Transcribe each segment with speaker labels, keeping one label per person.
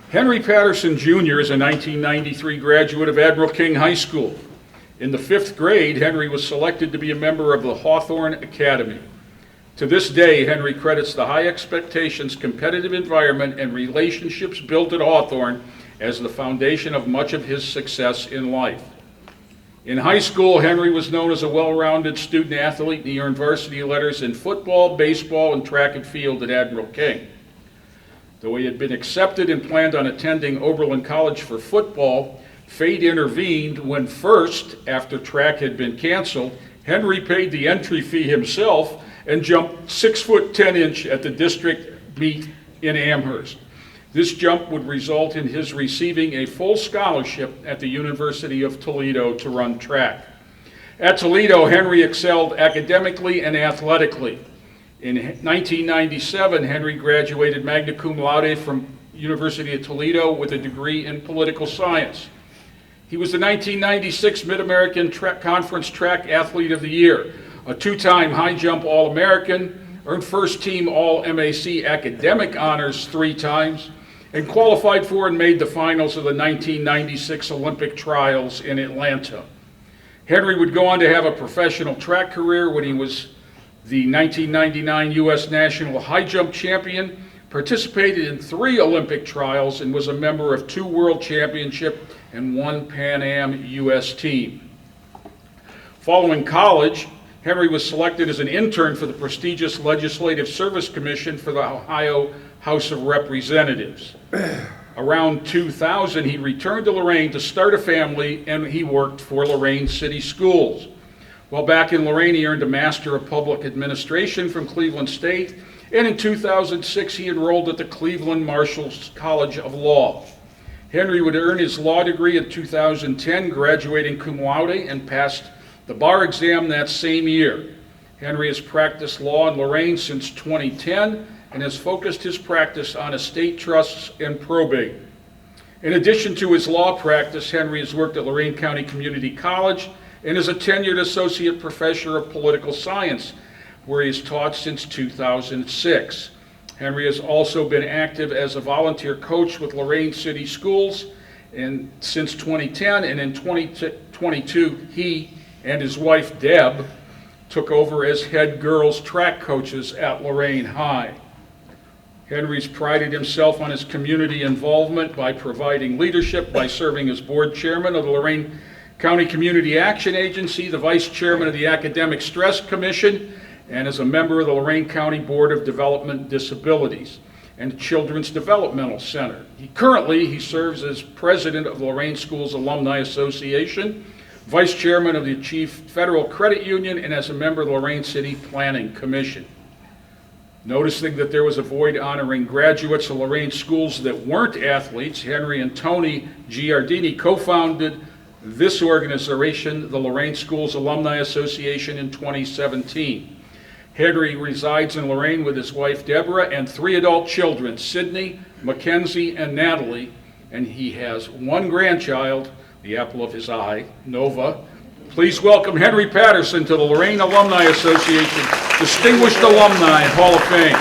Speaker 1: Henry Patterson Jr. is a 1993 graduate of Admiral King High School. In the 5th grade, Henry was selected to be a member of the Hawthorne Academy. To this day, Henry credits the high expectations, competitive environment, and relationships built at Hawthorne as the foundation of much of his success in life. In high school, Henry was known as a well-rounded student athlete, and he earned varsity letters in football, baseball, and track and field at Admiral King. Though he had been accepted and planned on attending Oberlin College for football, fate intervened when first, after track had been canceled, Henry paid the entry fee himself and jumped 6 foot 10 inch at the district meet in Amherst. This jump would result in his receiving a full scholarship at the University of Toledo to run track. At Toledo, Henry excelled academically and athletically. In 1997, Henry graduated magna cum laude from University of Toledo with a degree in political science. He was the 1996 Mid-American Conference Track Athlete of the Year, a 2-time high jump All-American, earned first team All-MAC academic honors 3 times, and qualified for and made the finals of the 1996 Olympic trials in Atlanta. Henry would go on to have a professional track career when he was the 1999 U.S. National High Jump Champion, participated in 3 Olympic trials, and was a member of 2 World Championship and 1 Pan Am U.S. team. Following college, Henry was selected as an intern for the prestigious Legislative Service Commission for the Ohio House of Representatives. Around 2000, he returned to Lorain to start a family, and he worked for Lorain City Schools. While back in Lorain, he earned a Master of Public Administration from Cleveland State, and in 2006, he enrolled at the Cleveland Marshall College of Law. Henry would earn his law degree in 2010, graduating cum laude, and passed the bar exam that same year. Henry has practiced law in Lorain since 2010 and has focused his practice on estate trusts and probate. In addition to his law practice, Henry has worked at Lorain County Community College and is a tenured associate professor of political science, where he has taught since 2006. Henry has also been active as a volunteer coach with Lorain City Schools since 2010, and in 2022, he and his wife, Deb, took over as head girls track coaches at Lorain High. Henry's prided himself on his community involvement by providing leadership by serving as board chairman of the Lorain County Community Action Agency, the vice chairman of the Academic Stress Commission, and as a member of the Lorain County Board of Development Disabilities and Children's Developmental Center. He serves as president of Lorain Schools Alumni Association, vice chairman of the Chief Federal Credit Union, and as a member of the Lorain City Planning Commission. Noticing that there was a void honoring graduates of Lorain schools that weren't athletes, Henry and Tony Giardini co-founded this organization, the Lorain Schools Alumni Association, in 2017. Henry resides in Lorain with his wife Deborah and 3 adult children, Sydney, Mackenzie, and Natalie, and he has 1 grandchild, the apple of his eye, Nova. Please welcome Henry Patterson to the Lorain Alumni Association Distinguished Alumni Hall of Fame.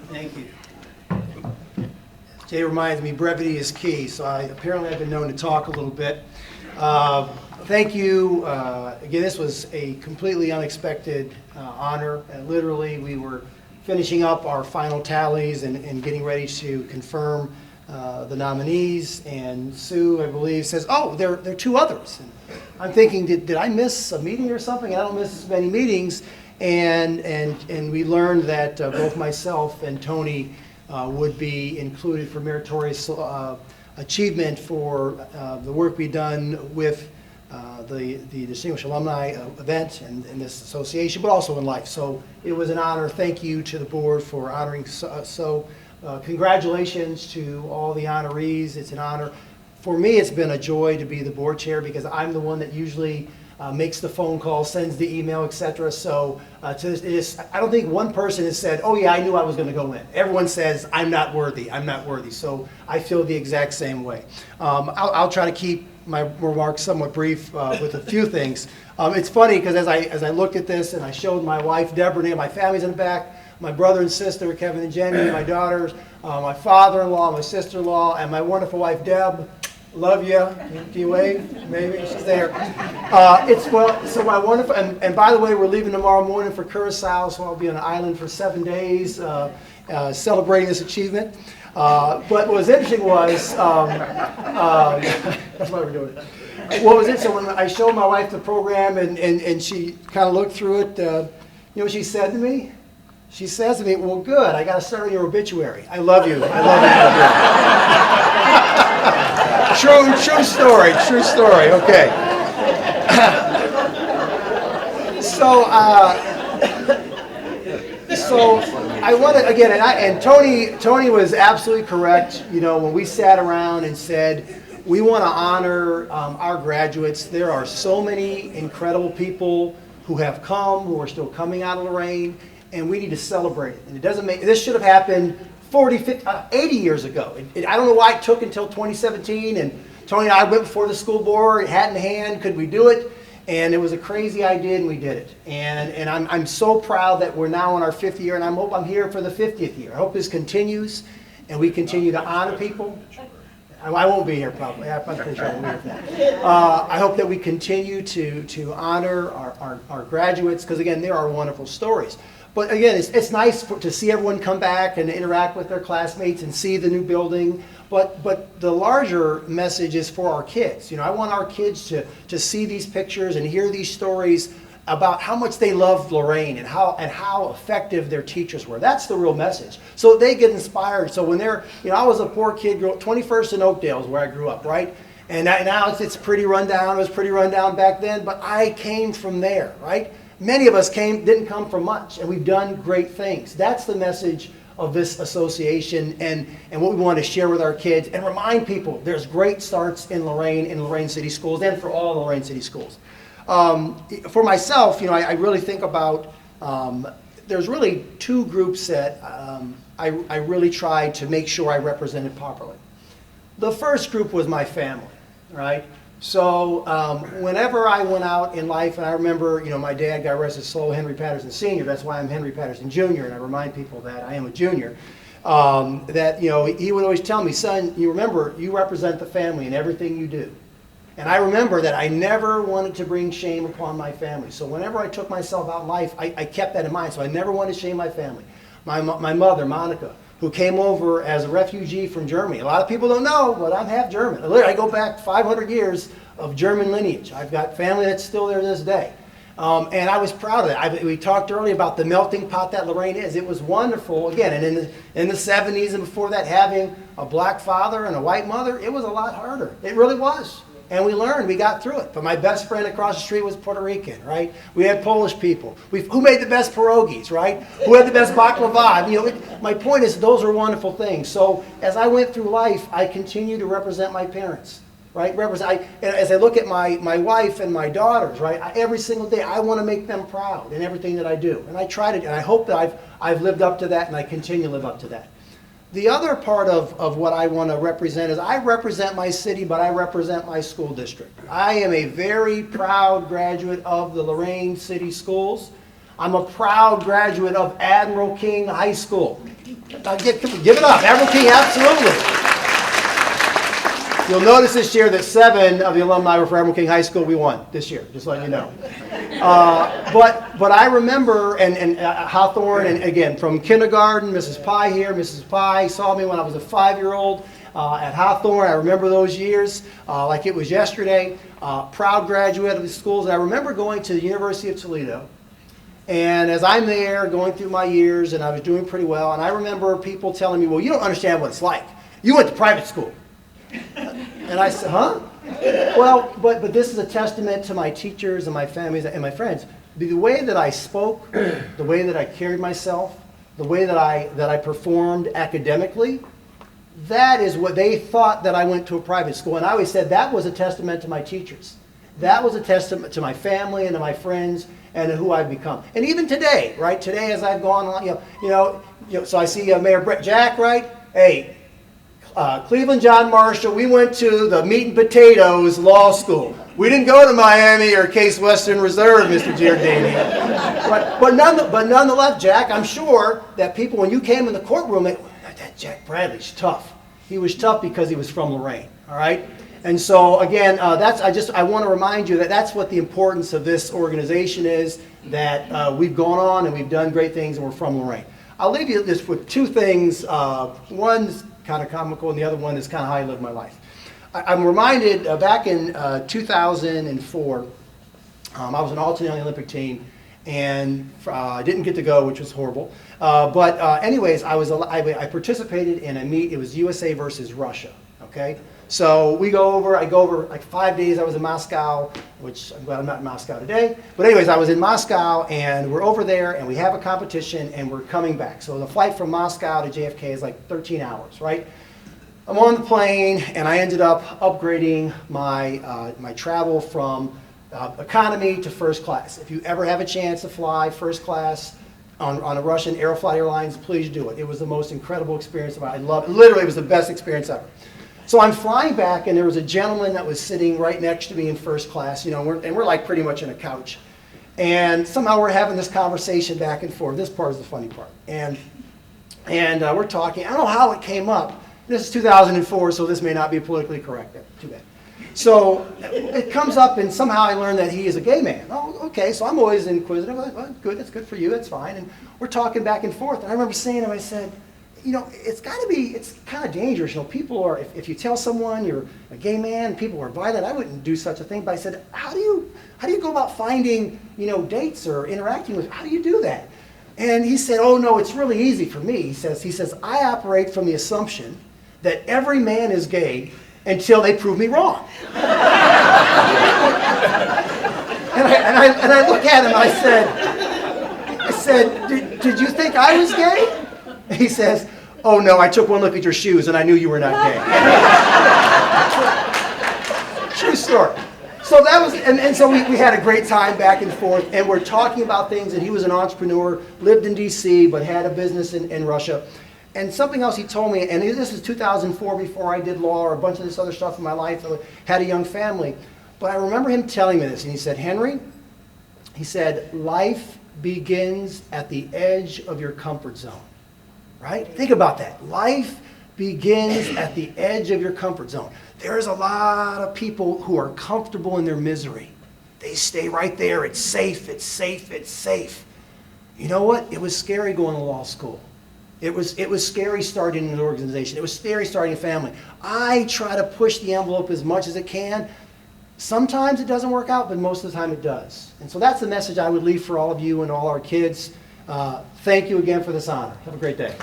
Speaker 2: Thank you. Jay reminds me brevity is key, so apparently I've been known to talk a little bit. Thank you. Again, this was a completely unexpected honor. Literally, we were finishing up our final tallies and getting ready to confirm the nominees, and Sue, I believe, says, "Oh, there are 2 others." And I'm thinking, did I miss a meeting or something? I don't miss many meetings, and we learned that both myself and Tony would be included for meritorious achievement for the work we've done with the Distinguished Alumni event and this association, but also in life. So it was an honor. Thank you to the board for honoring congratulations to all the honorees. It's an honor. For me, it's been a joy to be the board chair because I'm the one that usually makes the phone call, sends the email, etc. So I don't think one person has said, "Oh yeah, I knew I was going to go in." Everyone says, "I'm not worthy. I'm not worthy." So I feel the exact same way. I'll try to keep my remarks somewhat brief with a few things. It's funny because as I looked at this and I showed my wife Deborah, and my family's in the back, my brother and sister Kevin and Jenny, my daughters, my father-in-law, my sister-in-law, and my wonderful wife Deb. Love you. Can you wave? Maybe she's there. So my wonderful, and by the way, we're leaving tomorrow morning for Curacao, so I'll be on an island for 7 days celebrating this achievement. But what was interesting was, that's why we're doing it. What was interesting, when I showed my wife the program and she kind of looked through it, you know what she said to me? She says to me, well, good, I got to start on your obituary. I love you. I love you. True story, okay. So I want to, again, and Tony was absolutely correct, you know, when we sat around and said, we want to honor our graduates. There are so many incredible people who have come, who are still coming out of Lorain, and we need to celebrate it. And it doesn't make, this should have happened 40, 50, 80 years ago. I don't know why it took until 2017, and Tony and I went before the school board, hat in hand, could we do it? And it was a crazy idea, and we did it. And I'm so proud that we're now in our 5th year, and I hope I'm here for the 50th year. I hope this continues, and we continue to honor people. I won't be here probably. I'm pretty sure I won't be here for that. I hope that we continue to honor our graduates, because again, there are wonderful stories. But again, it's nice to see everyone come back and interact with their classmates and see the new building. But the larger message is for our kids. You know, I want our kids to see these pictures and hear these stories about how much they loved Lorain and how effective their teachers were. That's the real message. So they get inspired. So when they're, you know, I was a poor kid, 21st in Oakdale is where I grew up, right? And now it's pretty rundown. It was pretty rundown back then, but I came from there, right? Many of us didn't come from much, and we've done great things. That's the message of this association and what we want to share with our kids and remind people there's great starts in Lorain City Schools, and for all Lorain City Schools. For myself, you know, I really think about, there's really 2 groups that I really tried to make sure I represented properly. The first group was my family, right? So whenever I went out in life, and I remember, you know, my dad, God rest his soul, Henry Patterson Sr., that's why I'm Henry Patterson Jr., and I remind people that I am a junior, that, you know, he would always tell me, son, you remember, you represent the family in everything you do. And I remember that I never wanted to bring shame upon my family. So whenever I took myself out in life, I kept that in mind. So I never wanted to shame my family. My mother, Monica, who came over as a refugee from Germany. A lot of people don't know, but I'm half German. I go back 500 years of German lineage. I've got family that's still there to this day. And I was proud of that. We talked earlier about the melting pot that Lorain is. It was wonderful. Again, and in the 70s and before that, having a black father and a white mother, it was a lot harder. It really was. And we learned, we got through it. But my best friend across the street was Puerto Rican, right? We had Polish people. Who made the best pierogies, right? Who had the best baklava? You know, my point is, those are wonderful things. So as I went through life, I continue to represent my parents, right? As I look at my wife and my daughters, right? Every single day, I want to make them proud in everything that I do. And I try to, and I hope that I've lived up to that, and I continue to live up to that. The other part of what I want to represent is I represent my city, but I represent my school district. I am a very proud graduate of the Lorain City Schools. I'm a proud graduate of Admiral King High School. Give it up. Admiral King, absolutely. You'll notice this year that 7 of the alumni were from Admiral King High School. We won this year, just letting you know. But I remember, and Hawthorne, and again, from kindergarten, Mrs. Pye here, Mrs. Pye saw me when I was a 5-year-old at Hawthorne. I remember those years like it was yesterday. Proud graduate of the schools. And I remember going to the University of Toledo. And as I'm there, going through my years, and I was doing pretty well, and I remember people telling me, well, you don't understand what it's like. You went to private school. And I said, huh? Well, but this is a testament to my teachers and my families and my friends. The way that I spoke, the way that I carried myself, the way that I performed academically, that is what they thought that I went to a private school. And I always said that was a testament to my teachers. That was a testament to my family and to my friends and to who I've become. And even today, right? Today, as I've gone on, so I see Mayor Brett Jack, right? Hey, Cleveland John Marshall, we went to the meat and potatoes law school. We didn't go to Miami or Case Western Reserve, Mr. Giordani. but nonetheless, Jack, I'm sure that people, when you came in the courtroom, that Jack Bradley's tough. He was tough because he was from Lorain, all right? And so, again, I want to remind you that that's what the importance of this organization is, that we've gone on and we've done great things and we're from Lorain. I'll leave you this with two things. One's kind of comical and the other one is kind of how I live my life. I'm reminded back in 2004, I was an alternate on the Olympic team and I didn't get to go, which was horrible. Anyways, I participated in a meet. It was USA versus Russia, okay? So I go over like 5 days. I was in Moscow, which I'm glad I'm not in Moscow today. But anyways, I was in Moscow and we're over there and we have a competition and we're coming back. So the flight from Moscow to JFK is like 13 hours, right? I'm on the plane and I ended up upgrading my travel from economy to first class. If you ever have a chance to fly first class on a Russian Aeroflot Airlines, please do it. It was the most incredible experience. I loved it. Literally, it was the best experience ever. So I'm flying back, and there was a gentleman that was sitting right next to me in first class, you know, we're like pretty much in a couch. And somehow we're having this conversation back and forth. This part is the funny part. And we're talking. I don't know how it came up. This is 2004, so this may not be politically correct. Too bad. So it comes up, and somehow I learn that he is a gay man. Oh, okay, so I'm always inquisitive. Well, good, that's good for you, that's fine. And we're talking back and forth. And I remember saying to him, I said, you know, it's kind of dangerous. You know, people are, if you tell someone you're a gay man, people are violent, I wouldn't do such a thing. But I said, how do you go about finding, you know, dates or interacting with, how do you do that? And he said, oh no, it's really easy for me. He says, I operate from the assumption that every man is gay until they prove me wrong. and I look at him and I said, did you think I was gay? He says, oh no, I took one look at your shoes and I knew you were not gay. True story. So that was, and so we had a great time back and forth, and we're talking about things, and he was an entrepreneur, lived in DC, but had a business in Russia. And something else he told me, and this is 2004, before I did law or a bunch of this other stuff in my life, I had a young family. But I remember him telling me this, and he said, Henry, he said, life begins at the edge of your comfort zone. Right? Think about that. Life begins at the edge of your comfort zone. There's a lot of people who are comfortable in their misery. They stay right there. It's safe, it's safe, it's safe. You know what? It was scary going to law school. It was scary starting an organization. It was scary starting a family. I try to push the envelope as much as it can. Sometimes it doesn't work out, but most of the time it does. And so that's the message I would leave for all of you and all our kids. Thank you again for this honor. Have a great day.